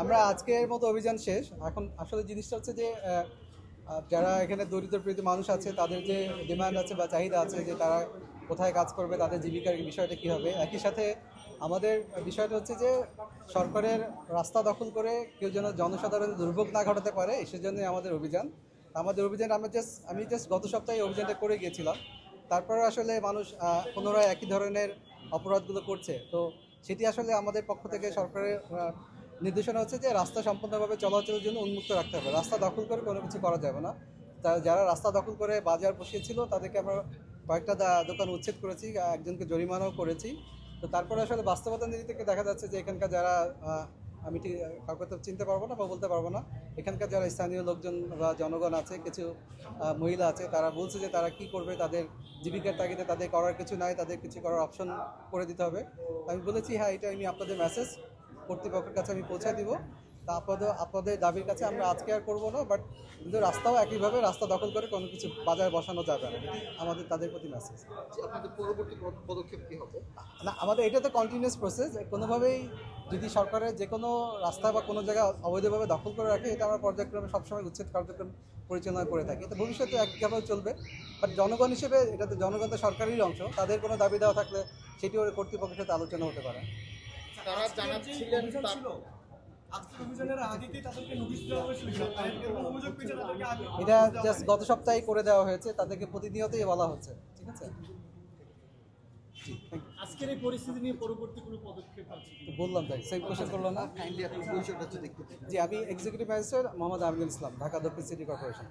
আমরা আজকের মতো অভিযান শেষ। এখন আসলে জিনিসটা হচ্ছে যে যারা এখানে দরিদ্র প্রীত মানুষ আছে তাদের যে ডিমান্ড আছে বা চাহিদা আছে যে তারা কোথায় কাজ করবে, তাদের জীবিকার বিষয়টা কী হবে। একই সাথে আমাদের বিষয়টা হচ্ছে যে সরকারের রাস্তা দখল করে কেউ যেন জনসাধারণের দুর্ভোগ না ঘটাতে পারে, সেজন্যই আমাদের অভিযান। আমাদের অভিযান আমি জাস্ট গত সপ্তাহে অভিযানটা করে গিয়েছিলাম। তারপরে আসলে মানুষ পুনরায় একই ধরনের অপরাধগুলো করছে। তো সেটি আসলে আমাদের পক্ষ থেকে সরকারের নির্দেশনা হচ্ছে যে রাস্তা সম্পূর্ণভাবে চলাচলের জন্য উন্মুক্ত রাখতে হবে। রাস্তা দখল করে কোনো কিছু করা যাবে না। যারা রাস্তা দখল করে বাজার বসিয়েছিল তাদেরকে আমরা কয়েকটা দোকান উচ্ছেদ করেছি, একজনকে জরিমানাও করেছি। তো তারপরে আসলে বাস্তবতার দিক থেকে দেখা যাচ্ছে যে এখানকার যারা আমি ঠিক কাউকে তো চিনতে পারবো না বা বলতে পারবো না, এখানকার যারা স্থানীয় লোকজন বা জনগণ আছে, কিছু মহিলা আছে, তারা বলছে যে তারা কি করবে, তাদের জীবিকার তাগিদে তাদের করার কিছু নাই, তাদের কিছু করার অপশন করে দিতে হবে। আমি বলেছি হ্যাঁ, এটা আমি আপনাদের মেসেজ কর্তৃপক্ষের কাছে আমি পৌঁছে দিব। তা আপনাদের দাবির কাছে আমরা আজকে আর করবো না, বাট কিন্তু রাস্তাও একইভাবে রাস্তা দখল করে কোনো কিছু বাজার বসানো যাবে না, এটি আমাদের তাদের প্রতি মেসেজ। আপনাদের পরবর্তী পদক্ষেপ কি হবে? না, আমাদের এটা তো কন্টিনিউয়াস প্রসেস। কোনোভাবেই যদি সরকারের যে কোনো রাস্তা বা কোনো জায়গা অবৈধভাবে দখল করে রাখে, এটা আমরা পর্যায়ক্রমে সবসময় উচ্ছেদ কার্যক্রম পরিচালনা করে থাকি। তো ভবিষ্যতে একইভাবে চলবে। বাট জনগণ হিসেবে এটা তো জনগণ তো সরকারেরই অংশ, তাদের কোনো দাবি দেওয়া থাকলে সেটি ওর কর্তৃপক্ষের সাথে আলোচনা হতে পারে। তারা জানাচ্ছিলেন এটা জাস্ট গত সপ্তাহে করে দেওয়া হয়েছে, তাদেরকে প্রতিনিয়তই বলা হচ্ছে। ঠিক আছে, আজকের এই পরিস্থিতি নিয়ে পরবর্তী কোনো পদক্ষেপ আছে? বললাম তাই, সেম কোশ্চেন করলো না। কাইন্ডলি আপনি পরিচয়টা হচ্ছে দেখতে জি, আমি এক্সিকিউটিভ ম্যাজিস্ট্রেট মোহাম্মদ আমিনুল ইসলাম, ঢাকা দক্ষিণ সিটি কর্পোরেশন।